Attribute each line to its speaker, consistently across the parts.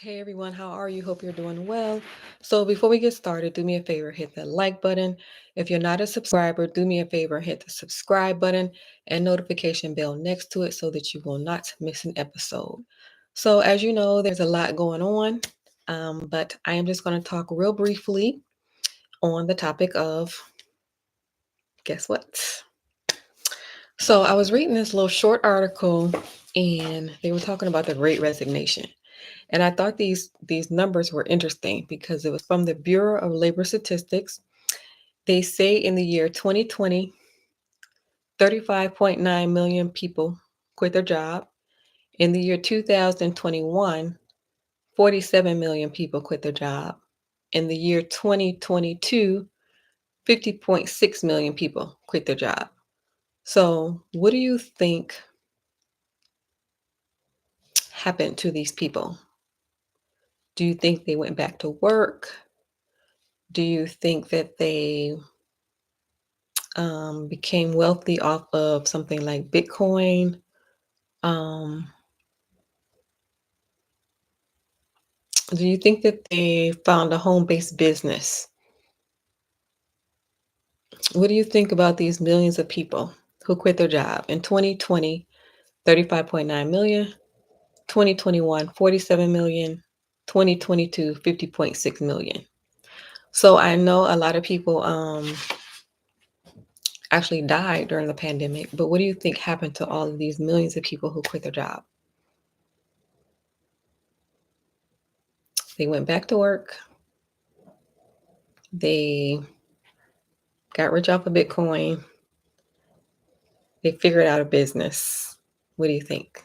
Speaker 1: Hey everyone, how are you? Hope you're doing well. So before we get started, do me a favor, hit that like button. If you're not a subscriber, do me a favor, hit the subscribe button and notification bell next to it so that you will not miss an episode. So as you know, there's a lot going on, but I am just going to talk real briefly on the topic of guess what? So I was reading this little short article and they were talking about the Great Resignation. And I thought these numbers were interesting because it was from the Bureau of Labor Statistics. They say in the year 2020, 35.9 million people quit their job. In the year 2021, 47 million people quit their job. In the year 2022, 50.6 million people quit their job. So, what do you think happened to these people? Do you think they went back to work? Do you think that they became wealthy off of something like Bitcoin? Um, do you think that they found a home based business? What do you think about these millions of people who quit their job? In 2020, 35.9 million, 2021, 47 million, 2022, 50.6 million. So I know a lot of people actually died during the pandemic, but what do you think happened to all of these millions of people who quit their job? They went back to work. They got rich off of Bitcoin. They figured out a business. What do you think?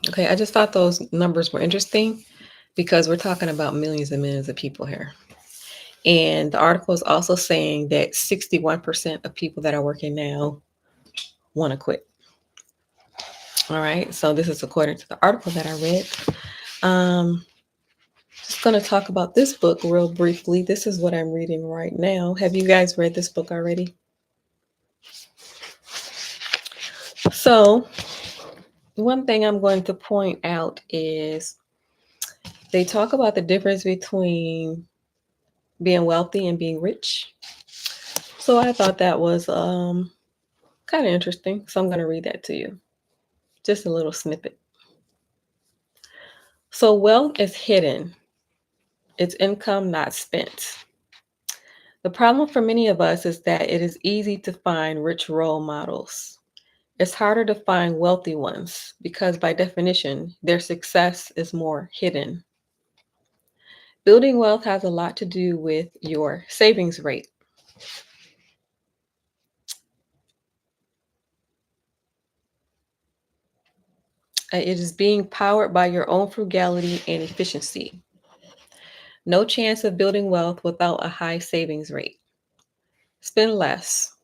Speaker 1: Okay, I just thought those numbers were interesting because we're talking about millions and millions of people here. And the article is also saying that 61% of people that are working now want to quit. All right, so this is according to the article that I read. Um, just going to talk about this book real briefly. This is what I'm reading right now. Have you guys read this book already? So, one thing I'm going to point out is they talk about the difference between being wealthy and being rich. So I thought that was kind of interesting. So I'm going to read that to you. Just a little snippet. So wealth is hidden. It's income not spent. The problem for many of us is that it is easy to find rich role models. It's harder to find wealthy ones because by definition, their success is more hidden. Building wealth has a lot to do with your savings rate. It is being powered by your own frugality and efficiency. No chance of building wealth without a high savings rate. Spend less.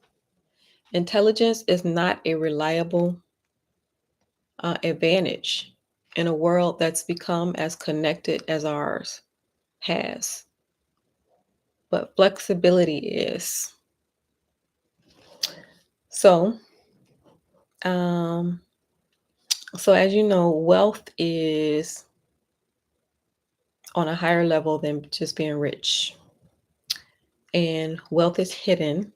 Speaker 1: Intelligence is not a reliable advantage in a world that's become as connected as ours has. But flexibility is. So, um, so as you know, wealth is on a higher level than just being rich. And wealth is hidden.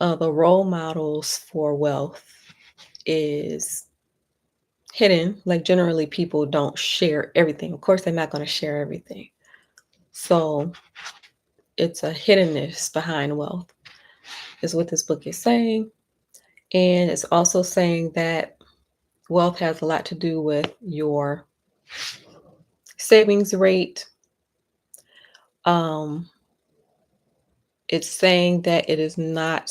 Speaker 1: The role models for wealth is hidden. Like generally, people don't share everything. Of course, they're not going to share everything. So it's a hiddenness behind wealth, is what this book is saying. And it's also saying that wealth has a lot to do with your savings rate. Um, it's saying that it is not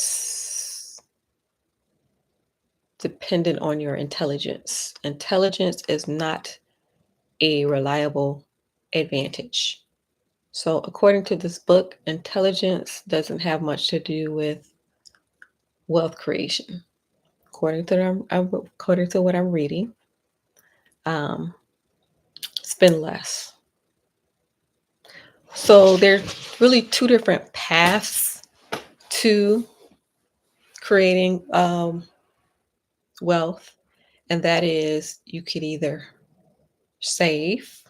Speaker 1: dependent on your intelligence. Intelligence is not a reliable advantage. So, according to this book, intelligence doesn't have much to do with wealth creation. According to what I'm reading, um, spend less. So, there's really two different paths to creating wealth, and that is you could either save,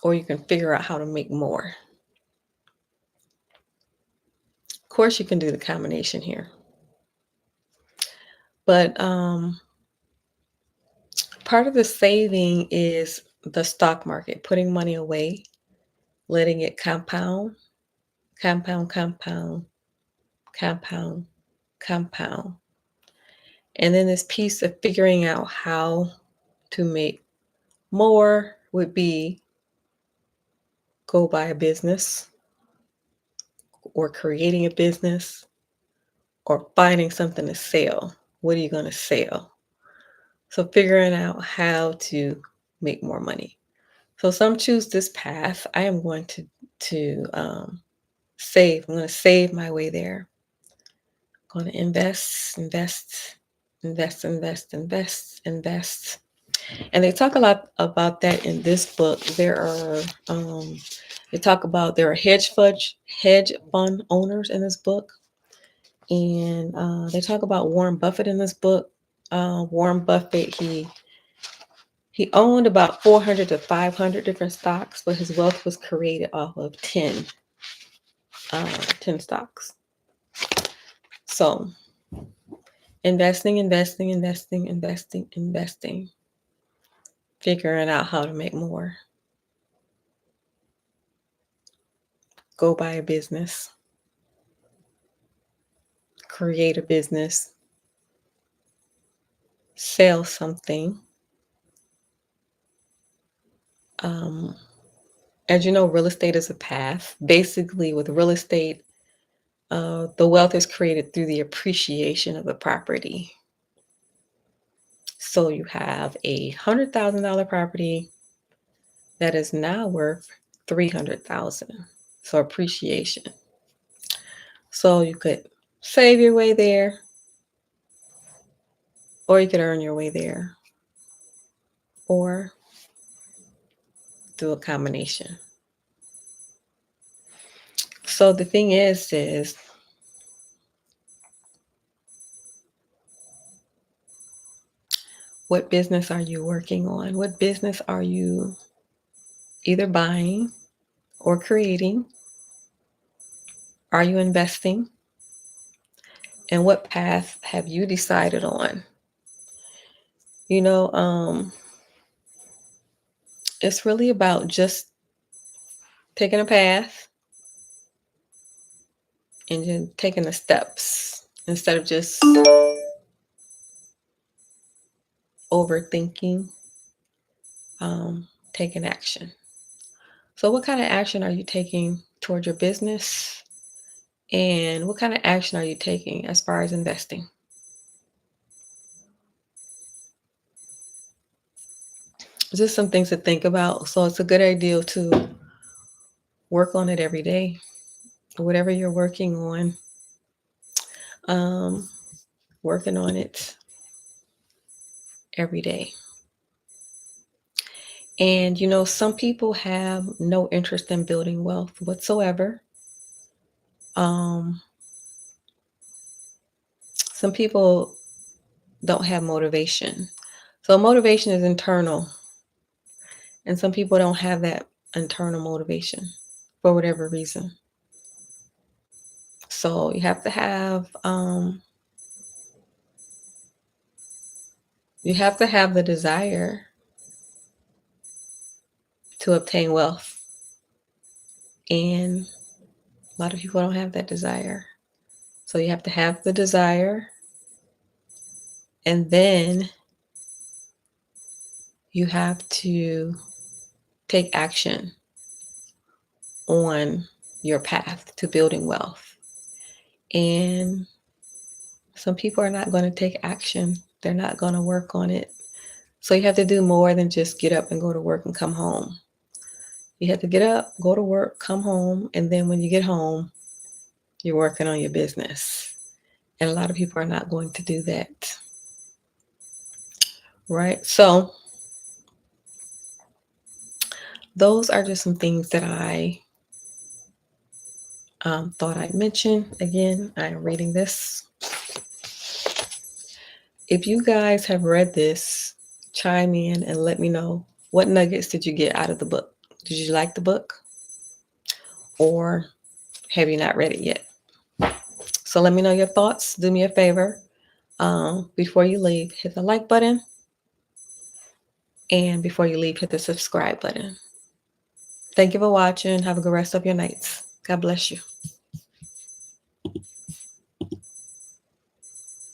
Speaker 1: or you can figure out how to make more. Of course, you can do the combination here. But part of the saving is the stock market, putting money away, letting it compound, compound, compound, compound, compound. And then this piece of figuring out how to make more would be go buy a business or creating a business or finding something to sell. What are you going to sell? So figuring out how to make more money. So some choose this path. I am going to save. I'm going to save my way there. I'm going to invest, invest, invest, invest, invest, invest. And they talk a lot about that in this book. There are hedge fund owners in this book, and they talk about Warren Buffett in this book. Warren Buffett, he owned about 400 to 500 different stocks, but his wealth was created off of 10 stocks. So investing, investing, investing, investing, investing, figuring out how to make more. Go buy a business, create a business, sell something. As you know, real estate is a path. Basically, with real estate, the wealth is created through the appreciation of the property. So you have $100,000 property that is now worth $300,000. So appreciation. So you could save your way there, or you could earn your way there, or do a combination. So the thing is what business are you working on? What business are you either buying or creating? Are you investing? And what path have you decided on? You know, it's really about just taking a path and then taking the steps instead of just overthinking, taking action. So what kind of action are you taking toward your business? And what kind of action are you taking as far as investing? Just some things to think about. So it's a good idea to work on it every day. Whatever you're working on, working on it every day. And you know, some people have no interest in building wealth whatsoever. Some people don't have motivation. So motivation is internal. And some people don't have that internal motivation for whatever reason. So you have to have the desire to obtain wealth. And a lot of people don't have that desire. So you have to have the desire, and then you have to take action on your path to building wealth. And some people are not going to take action. They're not going to work on it. So you have to do more than just get up and go to work and come home. You have to get up, go to work, come home, and then when you get home, you're working on your business. And a lot of people are not going to do that. Right? So those are just some things that I thought I'd mention. Again, I'm reading this. If you guys have read this, chime in and let me know, what nuggets did you get out of the book? Did you like the book? Or have you not read it yet? So let me know your thoughts. Do me a favor. Before you leave, hit the like button. And before you leave, hit the subscribe button. Thank you for watching. Have a good rest of your nights. God bless you.